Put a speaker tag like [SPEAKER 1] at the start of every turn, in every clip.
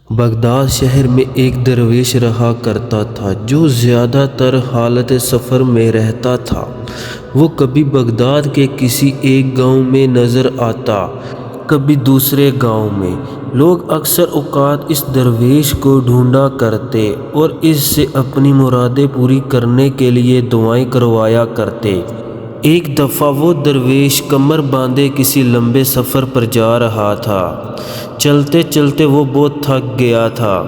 [SPEAKER 1] Baghdad شہر میں ایک درویش رہا کرتا تھا جو زیادہ تر حالت سفر میں رہتا تھا۔ وہ کبھی بغداد کے کسی ایک گاؤں میں نظر آتا، کبھی دوسرے گاؤں میں۔ لوگ اکثر اوقات اس درویش کو ڈھونڈا کرتے اور اس سے اپنی مرادیں پوری کرنے کے لیے دعائیں کروایا کرتے۔ ایک دفعہ وہ درویش کمر باندھے کسی لمبے سفر پر جا رہا تھا۔ چلتے چلتے وہ بہت تھک گیا تھا،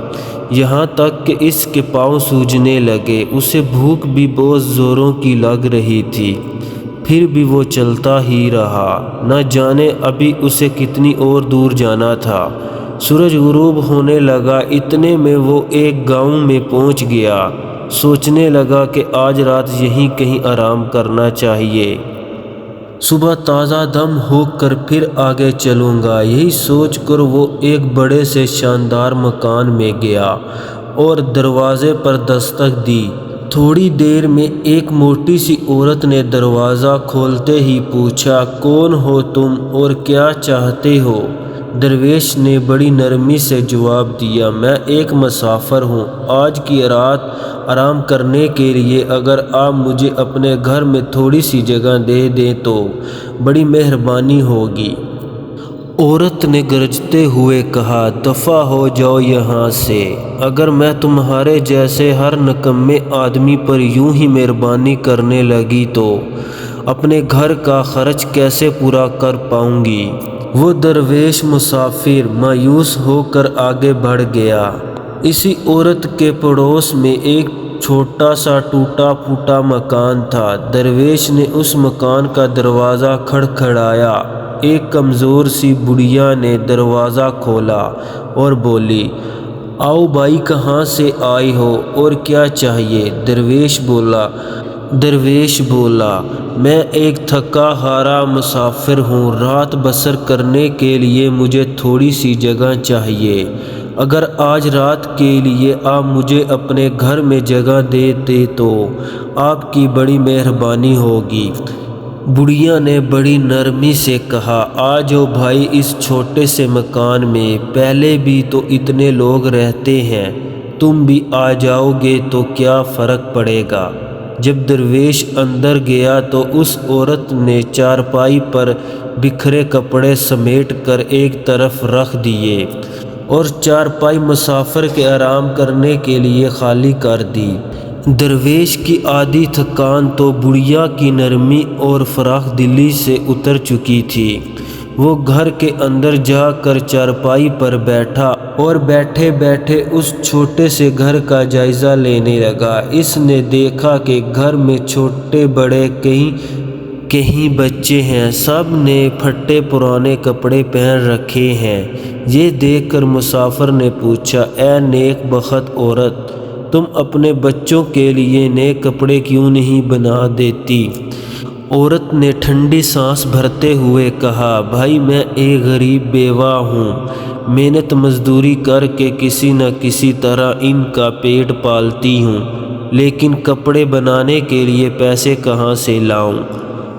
[SPEAKER 1] یہاں تک کہ اس کے پاؤں سوجنے لگے۔ اسے بھوک بھی بہت زوروں کی لگ رہی تھی، پھر بھی وہ چلتا ہی رہا، نہ جانے ابھی اسے کتنی اور دور جانا تھا۔ سورج غروب ہونے لگا، اتنے میں وہ ایک گاؤں میں پہنچ گیا۔ سوچنے لگا کہ آج رات یہیں کہیں آرام کرنا چاہیے، صبح تازہ دم ہو کر پھر آگے چلوں گا۔ یہی سوچ کر وہ ایک بڑے سے شاندار مکان میں گیا اور دروازے پر دستک دی۔ تھوڑی دیر میں ایک موٹی سی عورت نے دروازہ کھولتے ہی پوچھا، کون ہو تم اور کیا چاہتے ہو؟ درویش نے بڑی نرمی سے جواب دیا، میں ایک مسافر ہوں، آج کی رات آرام کرنے کے لیے اگر آپ مجھے اپنے گھر میں تھوڑی سی جگہ دے دیں تو بڑی مہربانی ہوگی۔ عورت نے گرجتے ہوئے کہا، دفع ہو جاؤ یہاں سے، اگر میں تمہارے جیسے ہر نکمے آدمی پر یوں ہی مہربانی کرنے لگی تو اپنے گھر کا خرچ کیسے پورا کر پاؤں گی؟ وہ درویش مسافر مایوس ہو کر آگے بڑھ گیا۔ اسی عورت کے پڑوس میں ایک چھوٹا سا ٹوٹا پھوٹا مکان تھا۔ درویش نے اس مکان کا دروازہ کھڑکھڑایا۔ ایک کمزور سی بڑھیا نے دروازہ کھولا اور بولی، آؤ بھائی، کہاں سے آئے ہو اور کیا چاہیے؟ درویش بولا، میں ایک تھکا ہارا مسافر ہوں، رات بسر کرنے کے لیے مجھے تھوڑی سی جگہ چاہیے، اگر آج رات کے لیے آپ مجھے اپنے گھر میں جگہ دے تو آپ کی بڑی مہربانی ہوگی۔ بڑھیا نے بڑی نرمی سے کہا، آ جاؤ بھائی اس چھوٹے سے مکان میں، پہلے بھی تو اتنے لوگ رہتے ہیں، تم بھی آ جاؤ گے تو کیا فرق پڑے گا؟ جب درویش اندر گیا تو اس عورت نے چارپائی پر بکھرے کپڑے سمیٹ کر ایک طرف رکھ دیے اور چارپائی مسافر کے آرام کرنے کے لیے خالی کر دی۔ درویش کی آدھی تھکان تو بڑھیا کی نرمی اور فراخ دلی سے اتر چکی تھی۔ وہ گھر کے اندر جا کر چارپائی پر بیٹھا اور بیٹھے بیٹھے اس چھوٹے سے گھر کا جائزہ لینے لگا۔ اس نے دیکھا کہ گھر میں چھوٹے بڑے کہیں بچے ہیں، سب نے پھٹے پرانے کپڑے پہن رکھے ہیں۔ یہ دیکھ کر مسافر نے پوچھا، اے نیک بخت عورت، تم اپنے بچوں کے لیے نئے کپڑے کیوں نہیں بنا دیتی؟ عورت نے ٹھنڈی سانس بھرتے ہوئے کہا، بھائی میں ایک غریب بیوہ ہوں، محنت مزدوری کر کے کسی نہ کسی طرح ان کا پیٹ پالتی ہوں، لیکن کپڑے بنانے کے لیے پیسے کہاں سے لاؤں؟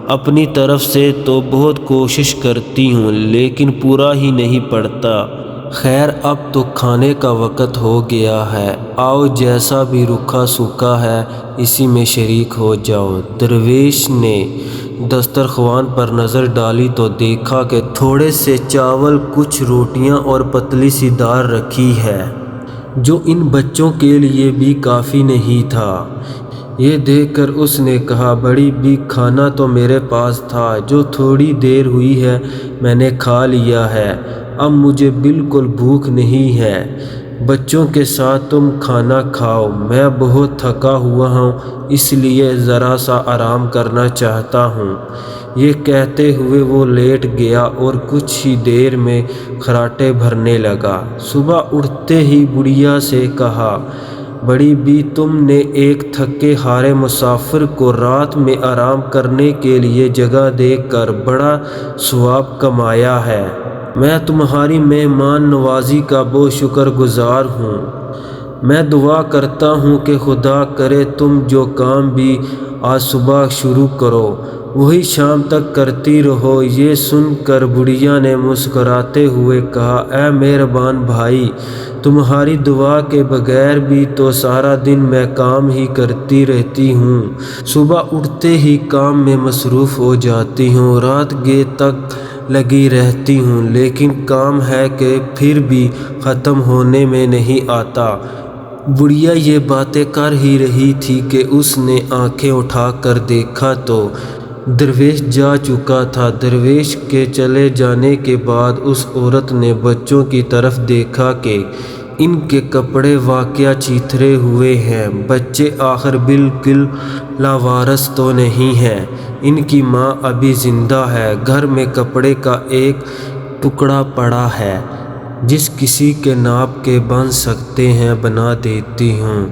[SPEAKER 1] اپنی طرف سے تو بہت کوشش کرتی ہوں لیکن پورا ہی نہیں پڑتا۔ خیر اب تو کھانے کا وقت ہو گیا ہے، آؤ جیسا بھی روکھا سوکھا ہے اسی میں شریک ہو جاؤ۔ درویش نے دسترخوان پر نظر ڈالی تو دیکھا کہ تھوڑے سے چاول، کچھ روٹیاں اور پتلی سی دال رکھی ہے، جو ان بچوں کے لیے بھی کافی نہیں تھا۔ یہ دیکھ کر اس نے کہا، بڑی بھی کھانا تو میرے پاس تھا، جو تھوڑی دیر ہوئی ہے میں نے کھا لیا ہے، اب مجھے بالکل بھوک نہیں ہے، بچوں کے ساتھ تم کھانا کھاؤ، میں بہت تھکا ہوا ہوں اس لیے ذرا سا آرام کرنا چاہتا ہوں۔ یہ کہتے ہوئے وہ لیٹ گیا اور کچھ ہی دیر میں خراٹے بھرنے لگا۔ صبح اٹھتے ہی بڑھیا سے کہا، بڑی بھی تم نے ایک تھکے ہارے مسافر کو رات میں آرام کرنے کے لیے جگہ دے کر بڑا ثواب کمایا ہے، میں تمہاری مہمان نوازی کا بہت شکر گزار ہوں۔ میں دعا کرتا ہوں کہ خدا کرے تم جو کام بھی آج صبح شروع کرو وہی شام تک کرتی رہو۔ یہ سن کر بڑھیا نے مسکراتے ہوئے کہا، اے مہربان بھائی، تمہاری دعا کے بغیر بھی تو سارا دن میں کام ہی کرتی رہتی ہوں۔ صبح اٹھتے ہی کام میں مصروف ہو جاتی ہوں، رات گئے تک لگی رہتی ہوں، لیکن کام ہے کہ پھر بھی ختم ہونے میں نہیں آتا۔ بڑھیا یہ باتیں کر ہی رہی تھی کہ اس نے آنکھیں اٹھا کر دیکھا تو درویش جا چکا تھا۔ درویش کے چلے جانے کے بعد اس عورت نے بچوں کی طرف دیکھا کہ ان کے کپڑے واقعہ چیتھرے ہوئے ہیں۔ بچے آخر بالکل لاوارث تو نہیں ہیں، ان کی ماں ابھی زندہ ہے۔ گھر میں کپڑے کا ایک ٹکڑا پڑا ہے، جس کسی کے ناپ کے بن سکتے ہیں بنا دیتی ہوں۔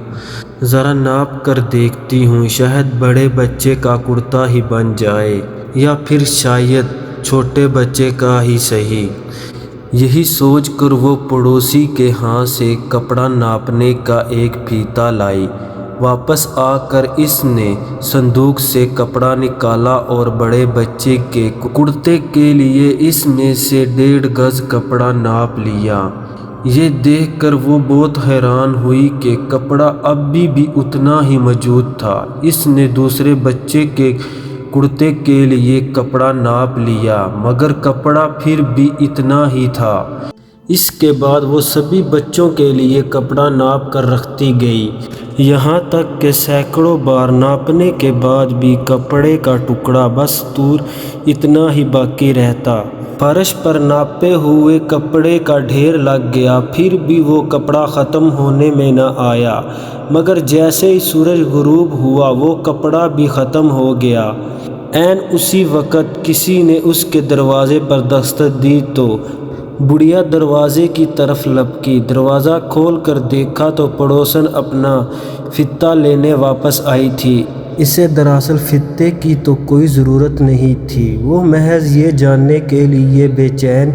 [SPEAKER 1] ذرا ناپ کر دیکھتی ہوں، شاید بڑے بچے کا کرتا ہی بن جائے، یا پھر شاید چھوٹے بچے کا ہی صحیح۔ یہی سوچ کر وہ پڑوسی کے ہاں سے کپڑا ناپنے کا ایک پھیتا لائی۔ واپس آ کر اس نے صندوق سے کپڑا نکالا اور بڑے بچے کے کرتے کے لیے اس میں سے 1.5 گز کپڑا ناپ لیا۔ یہ دیکھ کر وہ بہت حیران ہوئی کہ کپڑا اب بھی اتنا ہی موجود تھا۔ اس نے دوسرے بچے کے کرتے کے لیے کپڑا ناپ لیا، مگر کپڑا پھر بھی اتنا ہی تھا۔ اس کے بعد وہ سبھی بچوں کے لیے کپڑا ناپ کر رکھتی گئی، یہاں تک کہ سینکڑوں بار ناپنے کے بعد بھی کپڑے کا ٹکڑا بس دور اتنا ہی باقی رہتا۔ فرش پر ناپے ہوئے کپڑے کا ڈھیر لگ گیا، پھر بھی وہ کپڑا ختم ہونے میں نہ آیا، مگر جیسے ہی سورج غروب ہوا وہ کپڑا بھی ختم ہو گیا۔ عین اسی وقت کسی نے اس کے دروازے پر دستک دی تو بڑھیا دروازے کی طرف لپکی۔ دروازہ کھول کر دیکھا تو پڑوسن اپنا فیتا لینے واپس آئی تھی۔ اسے دراصل فیتے کی تو کوئی ضرورت نہیں تھی، وہ محض یہ جاننے کے لیے بے چین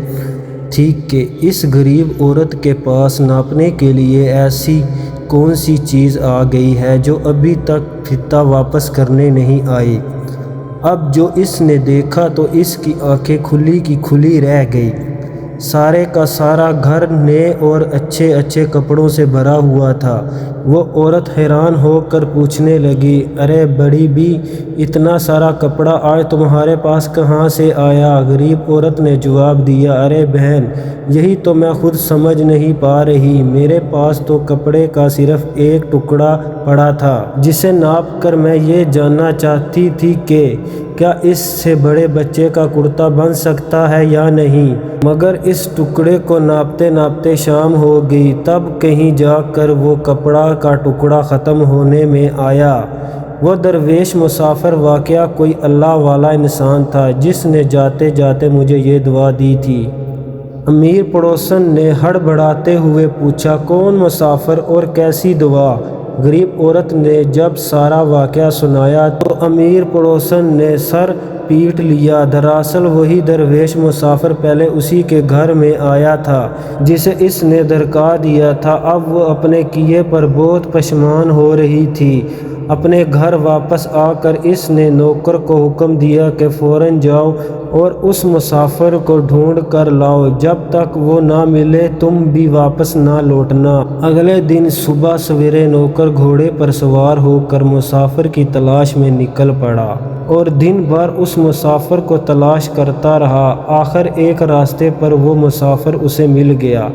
[SPEAKER 1] تھی کہ اس غریب عورت کے پاس ناپنے کے لیے ایسی کون سی چیز آ گئی ہے جو ابھی تک فیتا واپس کرنے نہیں آئی۔ اب جو اس نے دیکھا تو اس کی آنکھیں کھلی کی کھلی رہ گئی۔ سارے کا سارا گھر نئے اور اچھے اچھے کپڑوں سے بھرا ہوا تھا۔ وہ عورت حیران ہو کر پوچھنے لگی، ارے بڑی بی، اتنا سارا کپڑا آج تمہارے پاس کہاں سے آیا؟ غریب عورت نے جواب دیا، ارے بہن، یہی تو میں خود سمجھ نہیں پا رہی، میرے پاس تو کپڑے کا صرف ایک ٹکڑا پڑا تھا، جسے ناپ کر میں یہ جاننا چاہتی تھی کہ کیا اس سے بڑے بچے کا کرتا بن سکتا ہے یا نہیں، مگر اس ٹکڑے کو ناپتے ناپتے شام ہو گئی، تب کہیں جا کر وہ کپڑا کا ٹکڑا ختم ہونے میں آیا۔ وہ درویش مسافر واقعہ کوئی اللہ والا انسان تھا، جس نے جاتے جاتے مجھے یہ دعا دی تھی۔ امیر پڑوسن نے ہڑبڑاتے ہوئے پوچھا، کون مسافر اور کیسی دعا؟ غریب عورت نے جب سارا واقعہ سنایا تو امیر پڑوسن نے سر پیٹ لیا۔ دراصل وہی درویش مسافر پہلے اسی کے گھر میں آیا تھا، جسے اس نے دھرکا دیا تھا۔ اب وہ اپنے کیے پر بہت پشیمان ہو رہی تھی۔ اپنے گھر واپس آ کر اس نے نوکر کو حکم دیا کہ فوراً جاؤ اور اس مسافر کو ڈھونڈ کر لاؤ، جب تک وہ نہ ملے تم بھی واپس نہ لوٹنا۔ اگلے دن صبح سویرے نوکر گھوڑے پر سوار ہو کر مسافر کی تلاش میں نکل پڑا اور دن بھر اس مسافر کو تلاش کرتا رہا۔ آخر ایک راستے پر وہ مسافر اسے مل گیا۔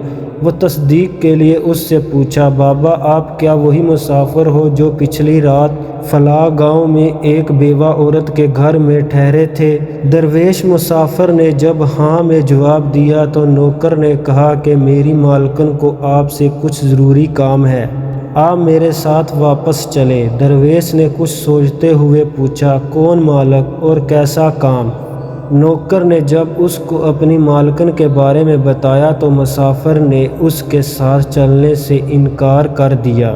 [SPEAKER 1] وہ تصدیق کے لیے اس سے پوچھا، بابا، آپ کیا وہی مسافر ہو جو پچھلی رات فلاں گاؤں میں ایک بیوہ عورت کے گھر میں ٹھہرے تھے؟ درویش مسافر نے جب ہاں میں جواب دیا تو نوکر نے کہا کہ میری مالکن کو آپ سے کچھ ضروری کام ہے، آپ میرے ساتھ واپس چلیں۔ درویش نے کچھ سوچتے ہوئے پوچھا، کون مالک اور کیسا کام؟ نوکر نے جب اس کو اپنی مالکن کے بارے میں بتایا تو مسافر نے اس کے ساتھ چلنے سے انکار کر دیا۔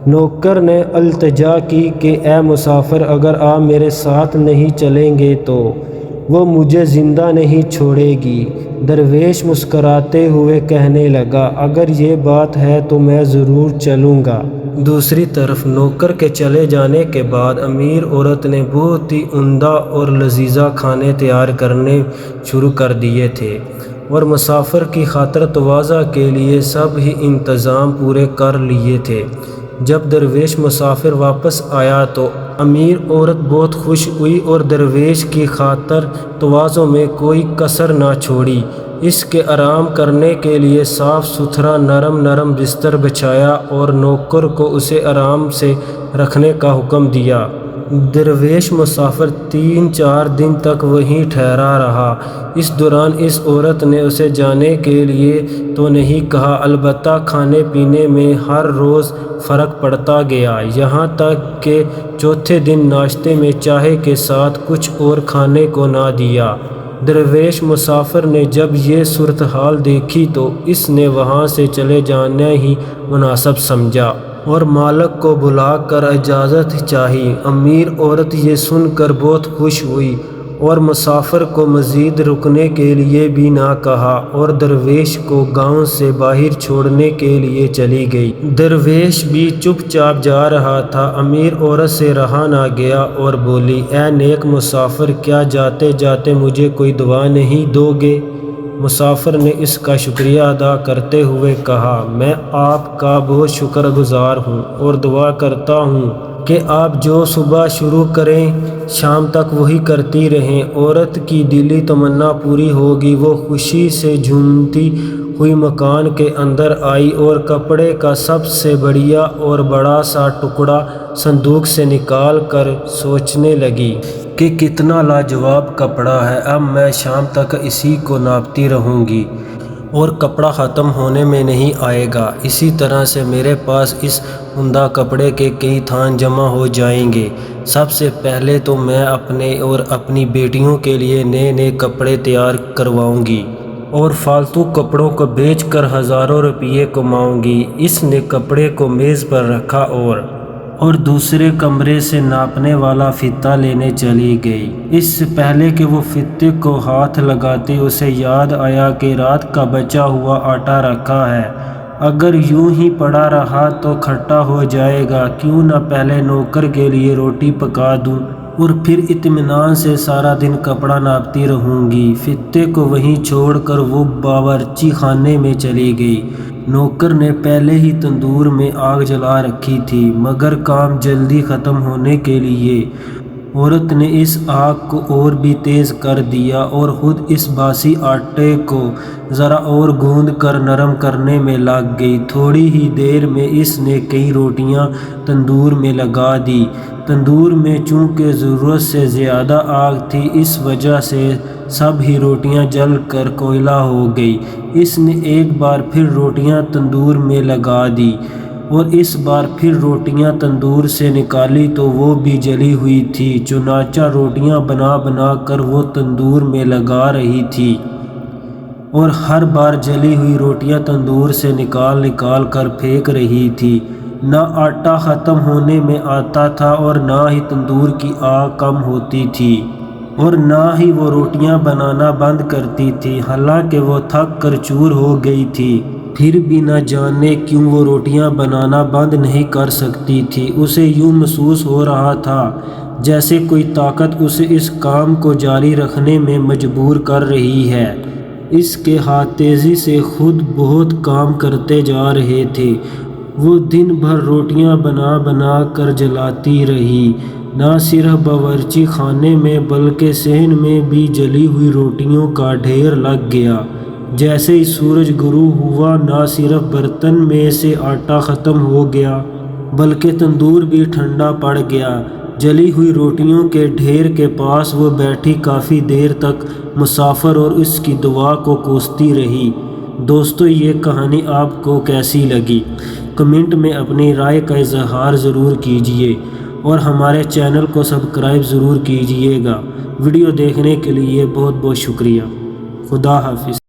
[SPEAKER 1] نوکر نے التجا کی کہ اے مسافر، اگر آپ میرے ساتھ نہیں چلیں گے تو وہ مجھے زندہ نہیں چھوڑے گی۔ درویش مسکراتے ہوئے کہنے لگا، اگر یہ بات ہے تو میں ضرور چلوں گا۔ دوسری طرف نوکر کے چلے جانے کے بعد امیر عورت نے بہت ہی عمدہ اور لذیذ کھانے تیار کرنے شروع کر دیے تھے۔ اور مسافر کی خاطر تواضع کے لیے سب ہی انتظام پورے کر لیے تھے۔ جب درویش مسافر واپس آیا تو امیر عورت بہت خوش ہوئی اور درویش کی خاطر تواضع میں کوئی کسر نہ چھوڑی۔ اس کے آرام کرنے کے لیے صاف ستھرا نرم بستر بچھایا اور نوکر کو اسے آرام سے رکھنے کا حکم دیا۔ درویش مسافر 3-4 دن تک وہیں ٹھہرا رہا۔ اس دوران اس عورت نے اسے جانے کے لیے تو نہیں کہا، البتہ کھانے پینے میں ہر روز فرق پڑتا گیا، یہاں تک کہ چوتھے دن ناشتے میں چائے کے ساتھ کچھ اور کھانے کو نہ دیا۔ درویش مسافر نے جب یہ صورتحال دیکھی تو اس نے وہاں سے چلے جانا ہی مناسب سمجھا اور مالک کو بلا کر اجازت چاہی۔ امیر عورت یہ سن کر بہت خوش ہوئی اور مسافر کو مزید رکنے کے لیے بھی نہ کہا اور درویش کو گاؤں سے باہر چھوڑنے کے لیے چلی گئی۔ درویش بھی چپ چاپ جا رہا تھا۔ امیر عورت سے رہا نہ گیا اور بولی، اے نیک مسافر، کیا جاتے جاتے مجھے کوئی دعا نہیں دو گے؟ مسافر نے اس کا شکریہ ادا کرتے ہوئے کہا، میں آپ کا بہت شکر گزار ہوں اور دعا کرتا ہوں کہ آپ جو صبح شروع کریں شام تک وہی کرتی رہیں۔ عورت کی دلی تمنا پوری ہوگی۔ وہ خوشی سے جھومتی ہوئی مکان کے اندر آئی اور کپڑے کا سب سے بڑھیا اور بڑا سا ٹکڑا صندوق سے نکال کر سوچنے لگی کہ کتنا لاجواب کپڑا ہے، اب میں شام تک اسی کو ناپتی رہوں گی اور کپڑا ختم ہونے میں نہیں آئے گا۔ اسی طرح سے میرے پاس اس عمدہ کپڑے کے کئی تھان جمع ہو جائیں گے۔ سب سے پہلے تو میں اپنے اور اپنی بیٹیوں کے لیے نئے کپڑے تیار کرواؤں گی اور فالتو کپڑوں کو بیچ کر ہزاروں روپے کماؤں گی۔ اس نے کپڑے کو میز پر رکھا اور دوسرے کمرے سے ناپنے والا فیتہ لینے چلی گئی۔ اس سے پہلے کہ وہ فیتے کو ہاتھ لگاتی اسے یاد آیا کہ رات کا بچا ہوا آٹا رکھا ہے، اگر یوں ہی پڑا رہا تو کھٹا ہو جائے گا، کیوں نہ پہلے نوکر کے لیے روٹی پکا دوں اور پھر اطمینان سے سارا دن کپڑا ناپتی رہوں گی۔ فیتے کو وہیں چھوڑ کر وہ باورچی خانے میں چلی گئی۔ نوکر نے پہلے ہی تندور میں آگ جلا رکھی تھی، مگر کام جلدی ختم ہونے کے لیے عورت نے اس آگ کو اور بھی تیز کر دیا اور خود اس باسی آٹے کو ذرا اور گوندھ کر نرم کرنے میں لگ گئی۔ تھوڑی ہی دیر میں اس نے کئی روٹیاں تندور میں لگا دی۔ تندور میں چونکہ ضرورت سے زیادہ آگ تھی، اس وجہ سے سب ہی روٹیاں جل کر کوئلہ ہو گئی۔ اس نے ایک بار پھر روٹیاں تندور میں لگا دی اور اس بار پھر روٹیاں تندور سے نکالی تو وہ بھی جلی ہوئی تھی، چنانچہ روٹیاں بنا کر وہ تندور میں لگا رہی تھی اور ہر بار جلی ہوئی روٹیاں تندور سے نکال کر پھینک رہی تھی۔ نہ آٹا ختم ہونے میں آتا تھا اور نہ ہی تندور کی آگ کم ہوتی تھی اور نہ ہی وہ روٹیاں بنانا بند کرتی تھی۔ حالانکہ وہ تھک کر چور ہو گئی تھی، پھر بھی نہ جانے کیوں وہ روٹیاں بنانا بند نہیں کر سکتی تھی۔ اسے یوں محسوس ہو رہا تھا جیسے کوئی طاقت اسے اس کام کو جاری رکھنے میں مجبور کر رہی ہے۔ اس کے ہاتھ تیزی سے خود بہت کام کرتے جا رہے تھے۔ وہ دن بھر روٹیاں بنا کر جلاتی رہی۔ نہ صرف باورچی خانے میں بلکہ صحن میں بھی جلی ہوئی روٹیوں کا ڈھیر لگ گیا۔ جیسے ہی سورج غروب ہوا، نہ صرف برتن میں سے آٹا ختم ہو گیا بلکہ تندور بھی ٹھنڈا پڑ گیا۔ جلی ہوئی روٹیوں کے ڈھیر کے پاس وہ بیٹھی کافی دیر تک مسافر اور اس کی دعا کو کوستی رہی۔ دوستو، یہ کہانی آپ کو کیسی لگی؟ کمنٹ میں اپنی رائے کا اظہار ضرور کیجیے اور ہمارے چینل کو سبسکرائب ضرور کیجیے گا۔ ویڈیو دیکھنے کے لیے بہت بہت شکریہ۔ خدا حافظ۔